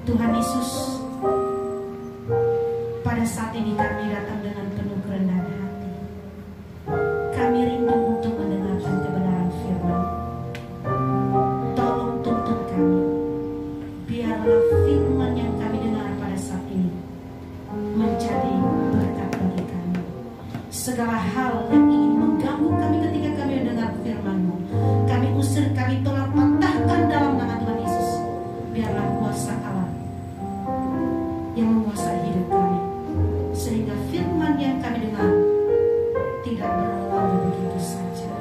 Tuhan Yesus, pada saat ini kami datang dengan penuh kerendahan hati. Kami rindu untuk mendengarkan kebenaran firman. Tolong tuntun kami. Biarlah firman yang kami dengar pada saat ini menjadi berkat bagi kami. Segala hal yang ingin mengganggu kami ketika kami mendengar firman-Mu, kami usir, kami tolak, patahkan dalam nama Tuhan Yesus. Biarlah kuasa Allah yang menguasai hidup kami, sehingga firman yang kami dengar tidak berlalu begitu saja.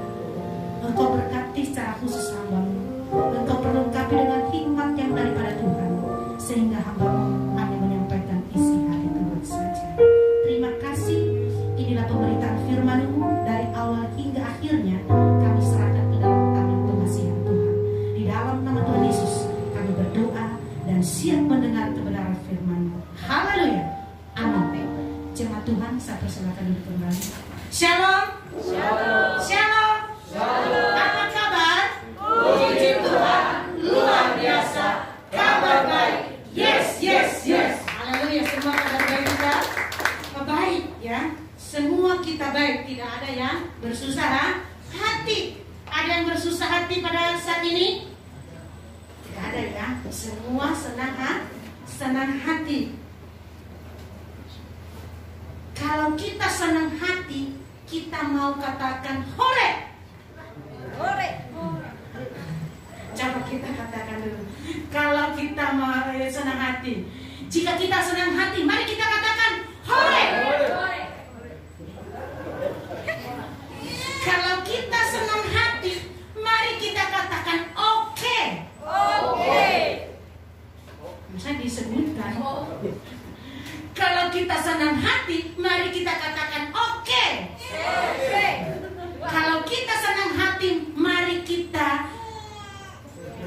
Engkau berkati secara khusus hamba-Mu. Engkau perlengkapi dengan hikmat yang daripada Tuhan, sehingga hamba-Mu hanya menyampaikan isi hati Tuhan saja. Terima kasih. Inilah pemberitaan firman-Mu dari awal hingga akhirnya. Kami serahkan ke dalam tangan pengasihan Tuhan. Di dalam nama Tuhan Yesus kami berdoa dan siap mendengar kebenaran firman-Mu. Haleluya. Amin. Jemaat Tuhan, saya persilakan duduk kembali. Shalom. Shalom. Shalom. Shalom. Apa kabar? Puji Tuhan, luar biasa. Kabar baik. Yes, yes, yes. Haleluya. Semua kabar baik kita baik ya. Semua kita baik. Tidak ada yang bersusah hati. Ada yang bersusah hati pada saat ini? Tidak ada ya. Semua senang hati. Kalau kita senang hati, kita mau katakan hore. Hore. Coba kita katakan dulu. Kalau kita mau senang hati, jika kita senang hati, mari kita katakan hore. Kalau kita senang hati, mari kita katakan oke. Oke. Masa disebutkan? Kalau kita senang hati, mari kita katakan oke. Kalau kita senang hati, mari kita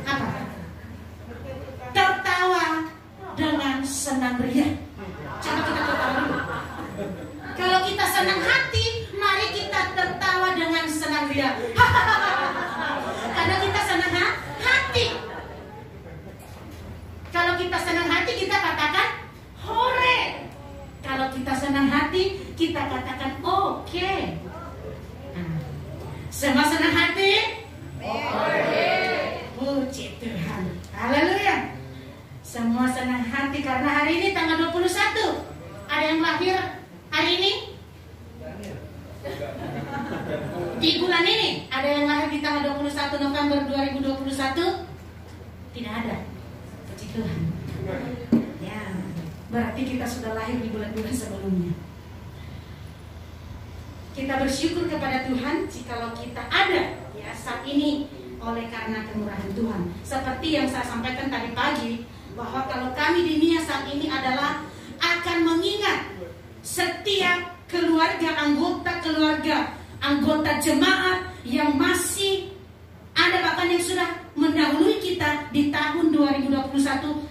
apa? Tertawa dengan senang ria. Coba kita tertawa dulu. Kalau kita senang hati, mari kita tertawa dengan senang ria. Karena kita senang hati. Kalau kita senang hati, kita katakan hore. Kalau kita senang hati, kita katakan oke. Semua senang hati? Oke. Puji Tuhan. Haleluya. Semua senang hati karena hari ini tanggal 21. Ada yang lahir hari ini? Di bulan ini ada yang lahir di tanggal 21 November 2021? Tidak ada. Puji Tuhan. Ya, berarti kita sudah lahir di bulan-bulan sebelumnya. Kita bersyukur kepada Tuhan jikalau kita ada ya saat ini oleh karena kemurahan Tuhan. Seperti yang saya sampaikan tadi pagi, bahwa kalau kami di Nia saat ini adalah akan mengingat setiap keluarga, anggota jemaat yang masih ada, bahkan yang sudah mendahului kita di tahun 2021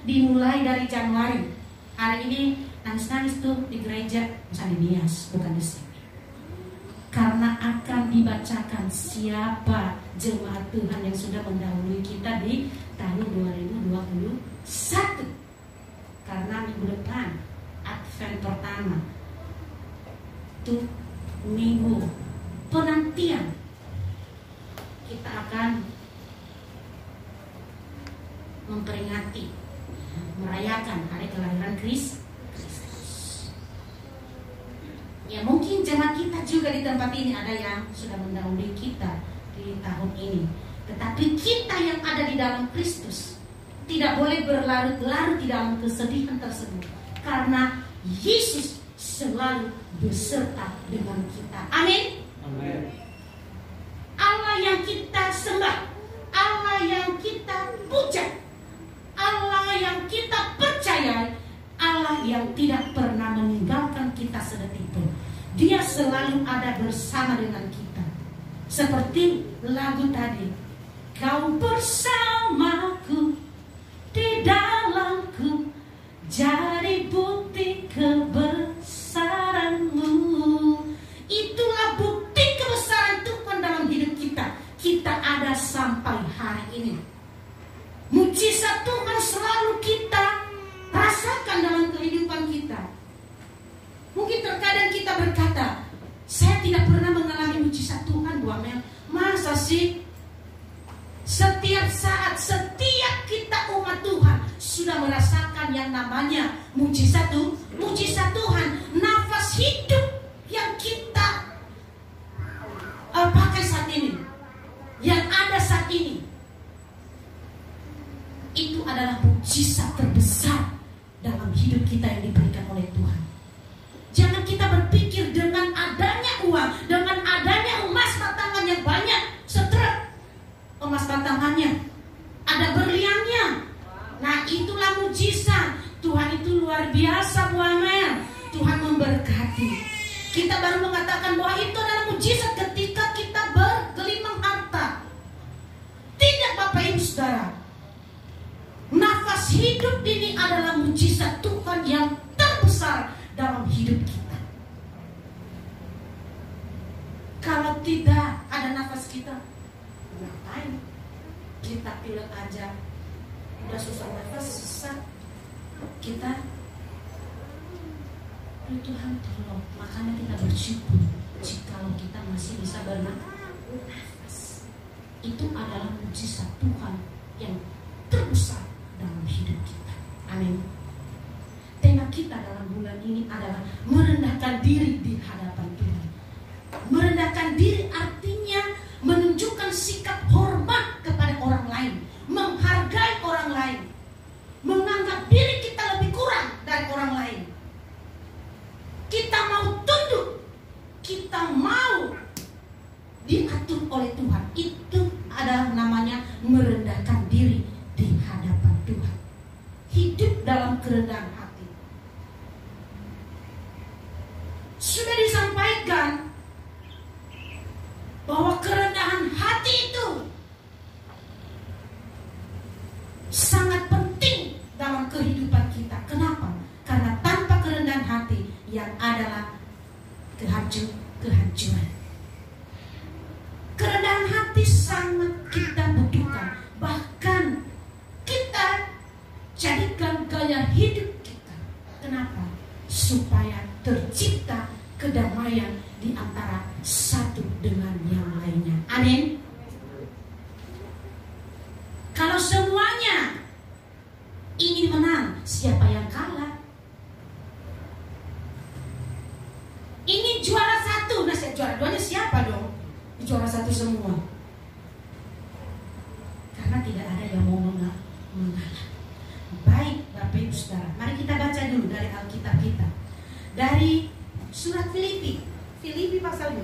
dimulai dari Januari. Hari ini nangis-nangis tuh di gereja, misalnya di Nias, bukan di sini. Karena akan dibacakan siapa jemaat Tuhan yang sudah mendahului kita di tahun 2021. Karena minggu depan Advent pertama itu minggu penantian, kita akan memperingati, merayakan hari kelahiran Kristus. Ya, mungkin jemaat kita juga di tempat ini ada yang sudah mendahului kita di tahun ini. Tetapi kita yang ada di dalam Kristus tidak boleh berlarut-larut di dalam kesedihan tersebut, karena Yesus selalu beserta dengan kita. Amin. Amin. Allah yang kita sembah, Allah yang kita puja, Allah yang kita percaya, Allah yang tidak pernah meninggalkan kita sedetik pun. Dia selalu ada bersama dengan kita. Seperti lagu tadi, kau bersamaku, di dalamku, jadi bukti kebesaranmu. Itulah bukti kebesaran Tuhan dalam hidup kita. Kita ada sampai hari ini. Mujizat Tuhan selalu kita kasih, setiap saat, setiap kita umat Tuhan sudah merasakan yang namanya mujizat Tuhan. Nafas hidup yang kita pakai saat ini, yang ada saat ini, itu adalah mujizat terbesar dalam hidup kita yang diberikan oleh Tuhan. Jangan kita berpikir dengan adanya uang, dengan adanya emas batangan yang banyak, setrek emas batangannya, ada berliannya. Nah, itulah mujizat. Tuhan itu luar biasa, Bu Amel. Tuhan memberkati. Kita baru mengatakan bahwa itu adalah mujizat ketika kita bergelimang harta. Tidak, Bapak Ibu Saudara. Nafas hidup ini adalah mujizat Tuhan yang terbesar dalam hidup kita. Kalau tidak ada nafas kita, ngapain? Kita pilek aja, udah susah nafas, susah. Kita, Tuhan tolong. Makanya kita bersyukur jikalau kita masih bisa bernafas. Itu adalah mujizat Tuhan yang terbesar dalam hidup kita. Amin. Tema kita dalam bulan ini adalah merendahkan diri di hadapan Tuhan. Merendahkan diri artinya menunjukkan sikap hormat kepada orang lain, menghargai orang lain, menganggap diri kita lebih kurang dari orang lain. Kita mau tunduk, kita mau diatur oleh Tuhan. Itu adalah namanya merendahkan diri di hadapan Tuhan. Hidup dalam kerendahan hati. Sudah disampaikan bahwa kerendahan hati itu sangat penting dalam kehidupan kita. Kenapa? Karena tanpa kerendahan hati yang adalah kehancuran. Kerendahan hati sangat kita butuhkan. Bahkan kita jadikan gaya hidup kita. Kenapa? Supaya tercipta kedamaian di antara satu dengan yang lainnya. Amin. Kalau semuanya ingin menang, siapa yang kalah? Ini juara satu, nah juara duanya siapa dong? Juara satu semua. Karena tidak ada yang mau mengalah. Baik, Bapak Ibu Saudara, mari kita baca dulu dari Alkitab kita. Dari surat Filipi pasal 2.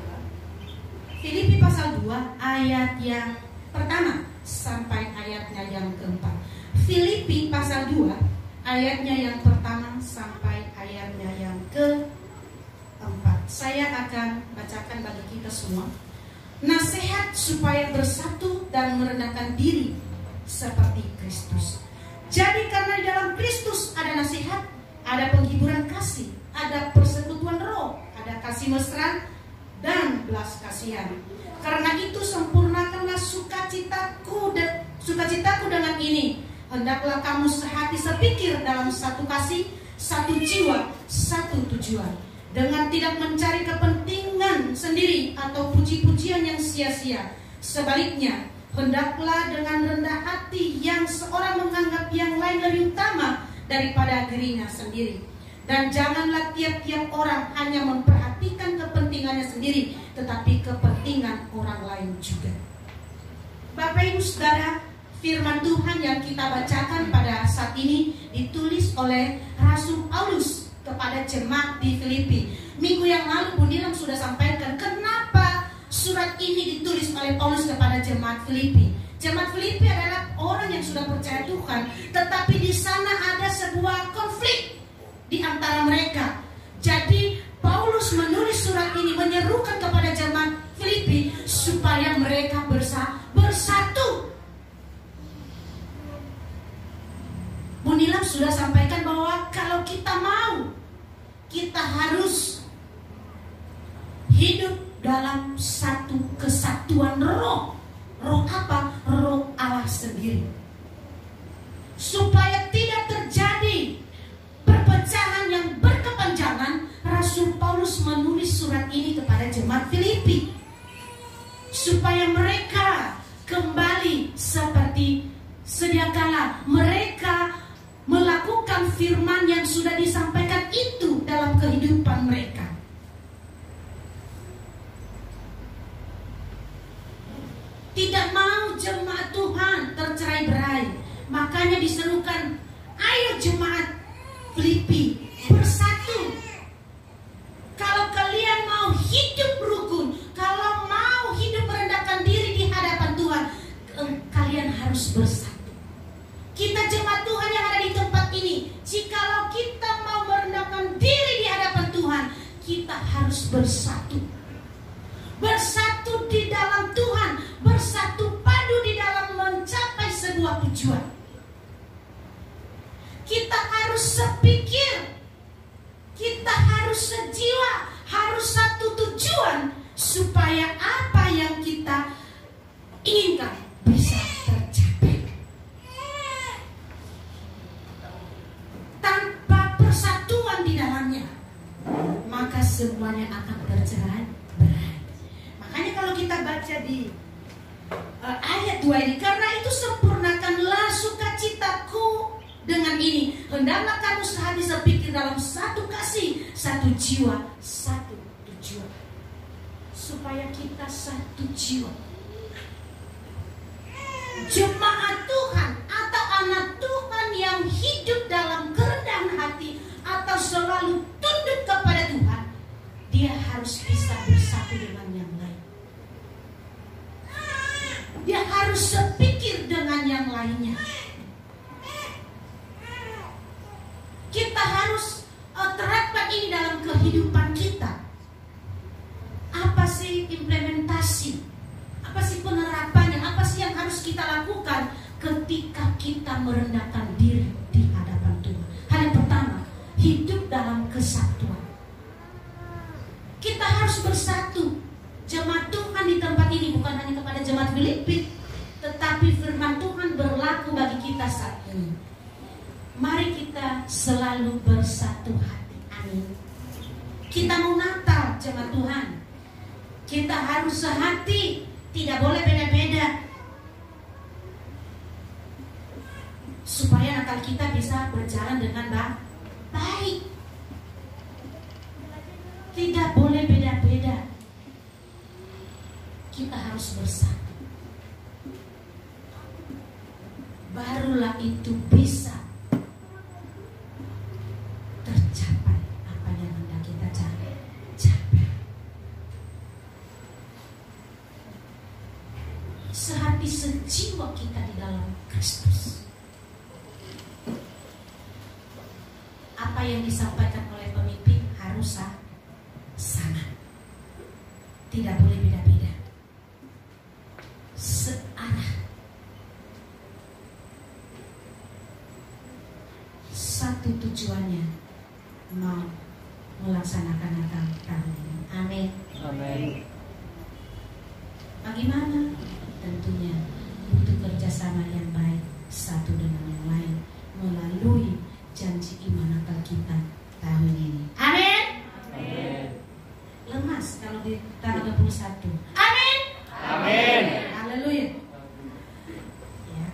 Filipi pasal 2 ayat yang pertama sampai ayatnya yang keempat. Filipi pasal 2 ayatnya yang pertama sampai ayatnya yang keempat. Saya akan bacakan bagi kita semua. Nasihat supaya bersatu dan merendahkan diri seperti Kristus. Jadi karena di dalam Kristus ada nasihat, ada penghiburan kasih, ada persekutuan roh, ada kasih mesra dan belas kasihan. Karena itu sempurnakanlah sukacitaku dengan ini. Hendaklah kamu sehati sepikir dalam satu kasih, satu jiwa, satu tujuan. Dengan tidak mencari kepentingan sendiri atau puji-pujian yang sia-sia. Sebaliknya, hendaklah dengan rendah hati yang seorang menganggap yang lain lebih utama daripada dirinya sendiri. Dan janganlah tiap-tiap orang hanya memperhatikan kepentingannya sendiri, tetapi kepentingan orang lain juga. Bapak Ibu Saudara, firman Tuhan yang kita bacakan pada saat ini ditulis oleh Rasul Paulus kepada jemaat di Filipi. Minggu yang lalu Bu Nilam sudah sampaikan kenapa surat ini ditulis oleh Paulus kepada jemaat Filipi. Jemaat Filipi adalah orang yang sudah percaya Tuhan, tetapi di sana ada sebuah konflik di antara mereka. Jadi Paulus menulis surat ini menyerukan kepada jemaat Filipi supaya mereka bersatu. Bu Nilam sudah sampaikan bahwa kalau kita mau, kita harus hidup dalam satu kesatuan roh. Roh apa? Roh Allah sendiri. Supaya tidak terjadi perpecahan yang berkepanjangan, Rasul Paulus menulis surat ini kepada jemaat Filipi supaya mereka ketika mereka melakukan firman yang sudah disampaikan itu dalam kehidupan mereka. Tidak mau jemaat Tuhan tercerai-berai, makanya diserukan, ayo jemaat Filipi bersatu. Kalau kalian mau hidup rukun, kalau mau hidup merendahkan diri di hadapan Tuhan, kalian harus bersatu. Kita jemaat Tuhan yang ada di tempat ini, jikalau kita mau merendahkan diri di hadapan Tuhan, kita harus bersatu. Bersatu di dalam Tuhan, bersatu padu di dalam mencapai sebuah tujuan. Kita harus sepikir, kita harus sejiwa, harus satu tujuan, supaya apa yang kita inginkan bisa tercapai. Tanpa persatuan di dalamnya, maka semuanya akan tercerai-berai. Makanya kalau kita baca di ayat 2 ini, karena itu sempurnakanlah sukacitaku dengan ini, hendaklah kamu sehati sepikir dalam satu kasih, satu jiwa, satu tujuan. Supaya kita satu jiwa. Jemaat Tuhan atau anak Tuhan yang hidup dalam kerendahan hati atau selalu tunduk kepada Tuhan, dia harus bisa bersatu dengan yang lain. Dia harus sepikir dengan yang lainnya. Kita harus terapkan ini dalam kehidupan kita. Apa sih implementasi? Apa sih penerapannya? Apa sih yang harus kita lakukan ketika kita merendahkan diri di hadapan Tuhan? Hal yang pertama, hidup dalam kesatuan. Kita harus bersatu. Jemaat Tuhan di tempat ini bukan hanya kepada jemaat Filipi, tetapi firman Tuhan berlaku bagi kita saat ini. Mari kita selalu bersatu hati. Amin. Kita mau Natal, jemaat Tuhan, kita harus sehati, tidak boleh beda-beda, supaya Natal kita bisa berjalan dengan baik. Tidak boleh beda-beda. Kita harus bersatu. Barulah itu bisa tercapai apa yang hendak kita capai. Sehati sejiwa kita di dalam Kristus. Apa yang disampaikan oleh pemimpin harus sama. Tidak boleh beda-beda. Searah. Satu tujuannya, mau melaksanakan Natal tahun ini. Amin. Amin. Bagaimana? Tentunya butuh kerjasama yang baik satu dengan yang lain melalui janji iman Natal kita tahun ini. Amin. Amin. Lemas kalau di tanggal 21. Amin. Amin. Haleluya. Ya.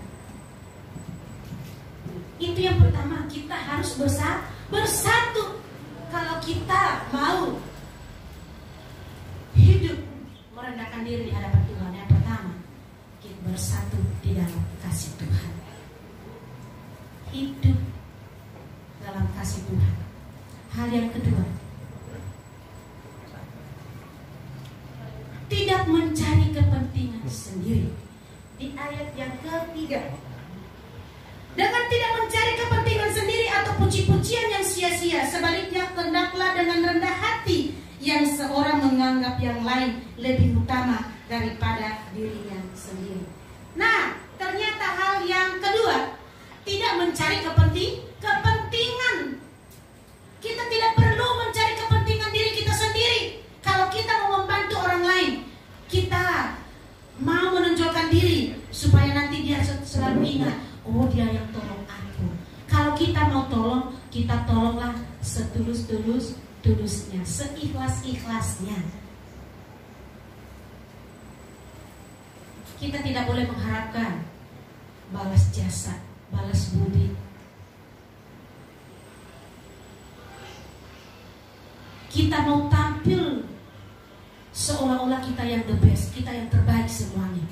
Itu yang pertama, kita harus bersatu. Kalau kita mau hidup merendahkan diri di hadapan Tuhan, yang pertama, kita bersatu di dalam kasih Tuhan. Hidup dalam kasih Tuhan. Hal yang kedua, tidak mencari kepentingan sendiri. Di ayat yang ketiga, dengan tidak mencari kepentingan sendiri atau puji-pujian yang sia-sia, sebaliknya hendaklah dengan rendah hati yang seorang menganggap yang lain lebih utama daripada dirinya sendiri. Nah, ternyata hal yang kedua, tidak mencari kepentingan. Kita tidak perlu mencari kepentingan diri kita sendiri. Kalau kita mau membantu orang lain, kita mau menonjolkan diri supaya nanti dia selalu ingat, oh dia yang tolong aku. Kalau kita mau tolong, kita tolonglah setulus-tulusnya, seikhlas-ikhlasnya. Kita tidak boleh mengharapkan balas jasa balas budi. Kita mau tampil seolah-olah kita yang the best, kita yang terbaik semuanya,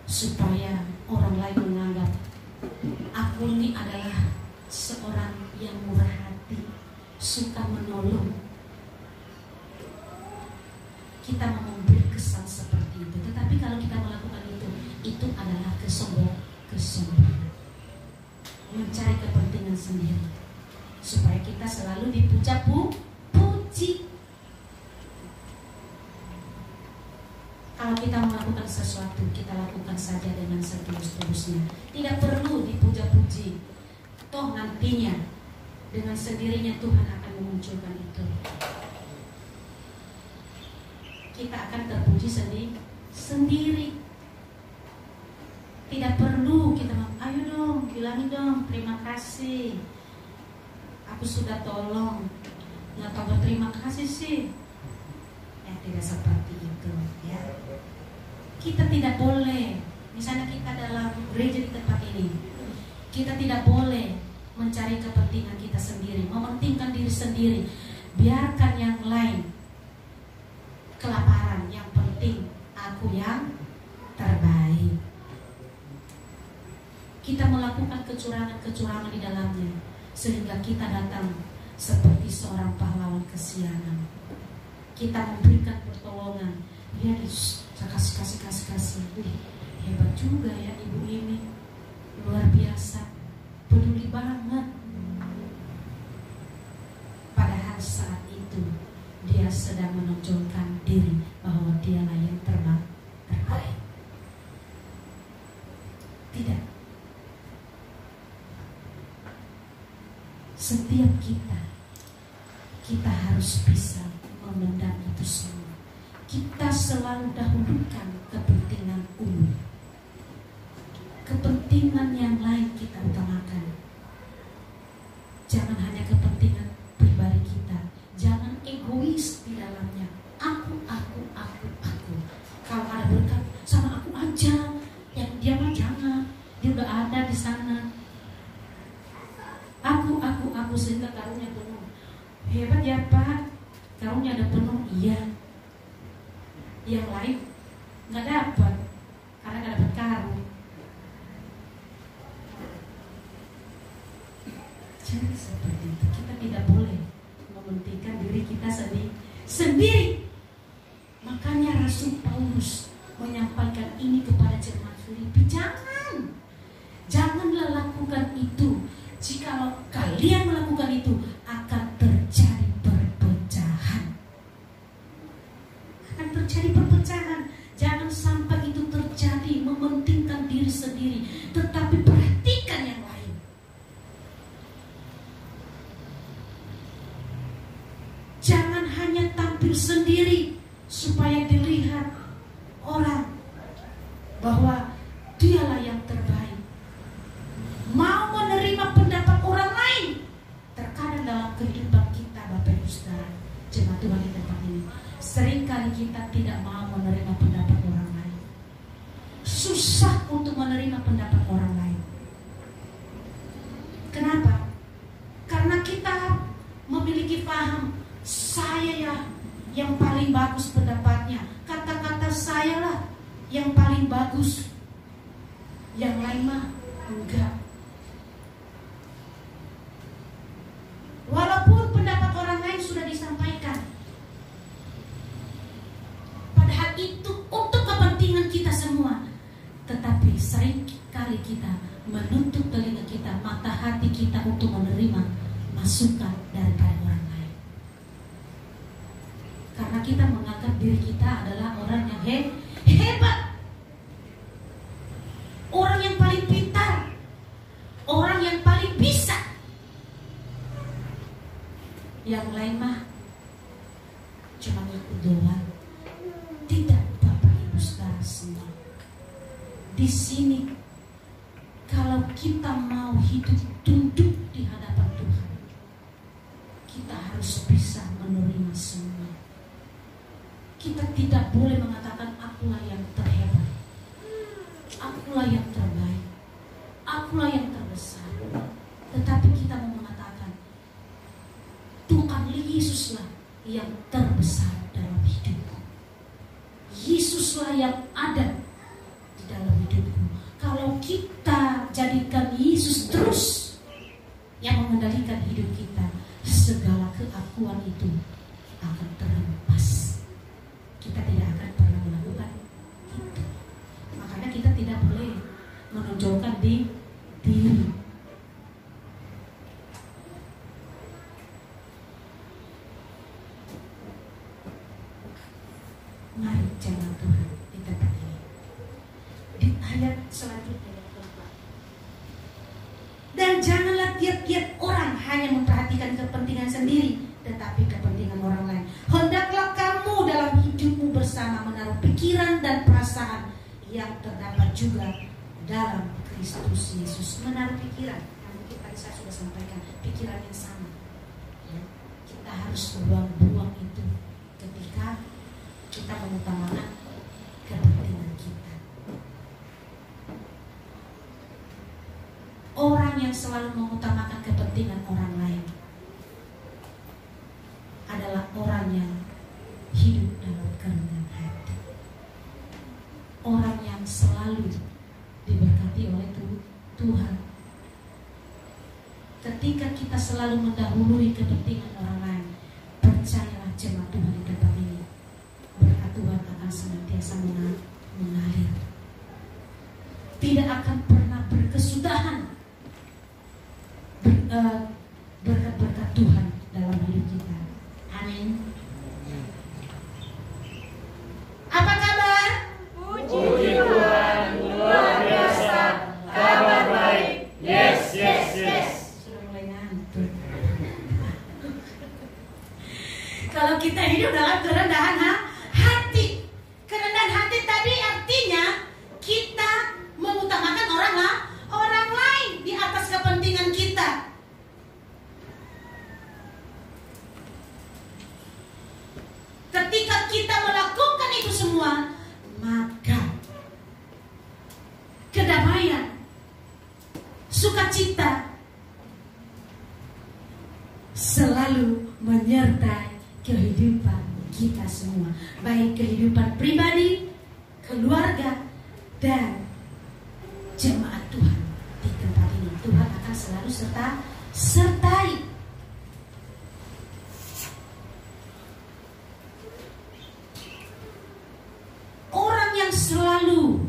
supaya orang lain menganggap aku ini adalah seorang yang murah hati, suka menolong. Kita mau memberi kesan seperti itu, tetapi kalau kita melakukan itu adalah kesombongan, mencari kepentingan sendiri, supaya kita selalu dipuja-puji. Kalau kita melakukan sesuatu, kita lakukan saja dengan setulus-tulusnya, tidak perlu dipuja-puji. Toh nantinya dengan sendirinya Tuhan akan memunculkan itu. Kita akan terpuji sendiri. Tidak perlu kita ayo dong, bilangin dong terima kasih, aku sudah tolong. Nggak tahu berterima kasih sih. Tidak seperti itu ya. Kita tidak boleh, misalnya kita dalam gereja di tempat ini, kita tidak boleh mencari kepentingan kita sendiri, mementingkan diri sendiri. Biarkan yang lain kelaparan, yang penting aku yang terbaik. Kita melakukan kecurangan-kecurangan di dalamnya, sehingga kita datang seperti seorang pahlawan kesiangan. Kita memberikan pertolongan, dia kasih. Hebat juga ya ibu ini, luar biasa, peduli banget. Padahal saat itu dia sedang menonjolkan diri bahwa dialah yang terbaik. Tidak. Setiap kita harus bisa memendam itu semua. Kita selalu dahulukan kepentingan umum, kepentingan yang lain kita utamakan. Jangan hanya kepentingan pribadi kita, jangan egois di dalamnya. Aku. Kalau ada berkat sama aku aja, yang dia mah jangan, dia udah ada di sana. Aku sehingga karunia penuh. Hebat ya Pak, karunia ada penuh. Iya. Yang lain nggak dapat karena nggak dapat karung. Jadi seperti itu, kita tidak boleh mementingkan diri kita sendiri. Makanya Rasul Paulus menyampaikan ini kepada jemaat Filipi, janganlah lakukan itu. Jikalau kalian melakukan itu, akan terjadi perpecahan. Jangan sampai itu terjadi, mementingkan diri sendiri, tetapi perhatikan yang lain. Jangan hanya tampil sendiri supaya dilihat orang bahwa dialah yang terbaik. Mau menerima pendapat orang lain. Terkadang dalam kehidupan kita, Bapak Ibu Saudara, jemaat Tuhan di tempat ini, seringkali kita tidak mau menerima pendapat orang lain. Susah untuk menerima pendapat orang lain. Kenapa? Karena kita memiliki paham, saya ya yang paling bagus pendapatnya, kata-kata saya lah yang paling bagus, yang lain mah enggak. Walaupun pendapat orang lain sudah disampaikan, padahal itu untuk kepentingan kita semua, tetapi seringkali kita menutup telinga kita, mata hati kita untuk menerima masukan daripada orang lain. Karena kita menganggap diri kita adalah orang yang hebat, orang yang paling pintar, orang yang paling bisa. Yang lain mah cuma ngikut doang. Tidak, Bapak Ibu Saudara semua. Di sini kalau kita mau hidup tunduk di hadapan Tuhan, kita harus bisa menerima semua. Kita tidak boleh mengatakan akulah yang terhebat, akulah yang terbaik. Engkau yang terbesar. Tetapi kita mau mengatakan Tuhan Yesuslah yang terbesar dalam hidupku. Yesuslah yang ada di dalam hidupku. Kalau kita jadikan Yesus terus yang mengendalikan hidup kita, segala keakuan itu akan terlepas. Kita tidak akan pernah melakukan itu. Makanya kita tidak boleh menonjolkan diri. Mari jangan Tuhan di tempat ini. Di ayat selanjutnya yang keempat. Dan janganlah tiap-tiap orang hanya memperhatikan kepentingan sendiri, tetapi kepentingan orang lain. Hendaklah kamu dalam hidupmu bersama menaruh pikiran dan perasaan yang terdapat juga dalam Kristus Yesus. Menaruh pikiran, mungkin tadi saya sudah sampaikan, pikiran yang sama. Kita harus buang-buang itu ketika kita mengutamakan kepentingan kita. Orang yang selalu mengutamakan kepentingan orang lain adalah orang yang hidup dalam kerendahan hati. Orang yang selalu diberkati oleh Tuhan. Ketika kita selalu mendahului kepentingan orang lain, percayalah jemaat Tuhan di tempat ini, berkat Tuhan akan senantiasa mengalir. Tidak akan pernah berkesudahan berkat-berkat Tuhan dalam hidup kita. Amin. Apa kabar? Puji Tuhan, luar biasa, kabar baik. Yes, yes, yes. Sudah mulai ngantuk. Kalau kita hidup dalam kerendahan hati, kerendahan hati tadi artinya kita mengutamakan orang lain di atas kepentingan kita. Ketika kita melakukan itu semua, maka kedamaian, sukacita selalu menyertai kehidupan kita semua, baik kehidupan pribadi, keluarga, dan jemaat Tuhan di tempat ini. Tuhan akan selalu sertai. Orang yang selalu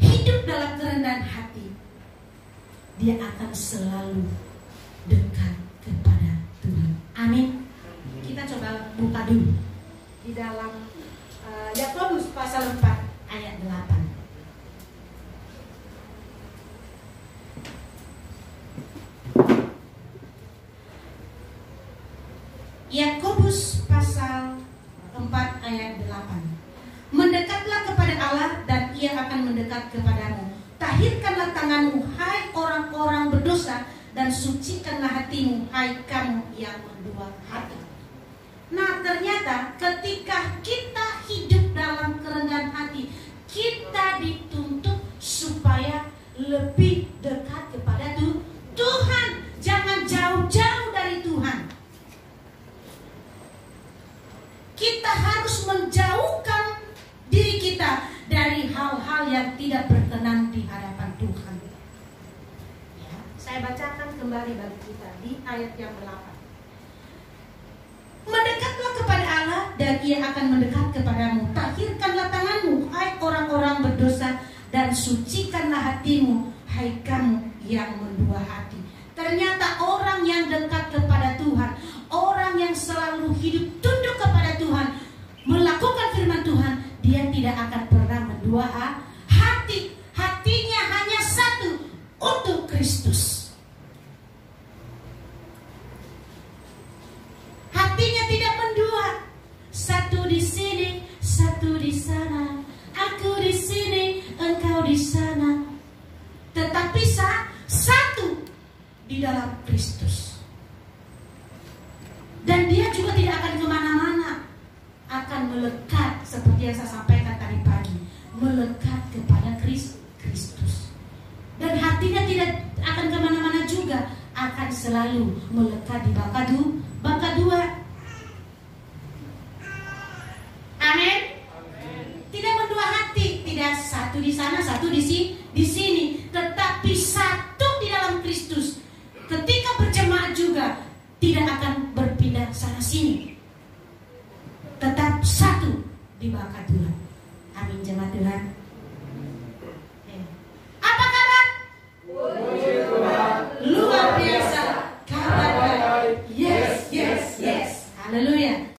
hidup dalam kerendahan hati, dia akan selalu dekat kepada Tuhan. Amin. Kita coba buka dulu di dalam Yakobus pasal 4 ayat 8. Yakobus pasal 4 ayat 8. Mendekatlah kepada Allah dan Ia akan mendekat kepadamu. Tahirkanlah tanganmu, hai orang-orang berdosa, dan sucikanlah hatimu, hai kamu yang berdua hati. Nah, ternyata ketika kita hidup dalam kerendahan hati, kita dituntut supaya lebih dekat kepada Tuhan. Jangan jauh-jauh dari Tuhan. Kita harus menjauhkan diri kita dari hal-hal yang tidak berkenan di hadapan Tuhan. Ya, saya bacakan kembali bagi kita di ayat yang 8. Mendekatlah kepada Allah dan Ia akan mendekat kepadamu. Tahirkanlah tanganmu, hai orang-orang berdosa, dan sucikanlah hatimu, hai kamu yang mendua hati. Ternyata orang yang dekat kepada Tuhan, orang yang selalu hidup tunduk kepada Tuhan, melakukan firman Tuhan, dia tidak akan pernah mendua hati. Hatinya hanya satu, untuk Kristus. Hatinya tidak mendua, satu di sini, satu di sana, aku di sini, engkau di sana. Tetapi satu di dalam Kristus. Dan dia juga tidak akan kemana-mana, akan melekat seperti yang saya sampaikan tadi pagi, melekat kepada Kristus. Dan hatinya tidak akan kemana-mana juga, akan selalu melekat di baka dua. Amin. Tidak berdua hati, tidak satu di sana, satu di sini, tetapi satu di dalam Kristus. Ketika berjemaat juga tidak akan berpindah sana sini, tetap satu di baka Tuhan. Amin, jemaat Tuhan.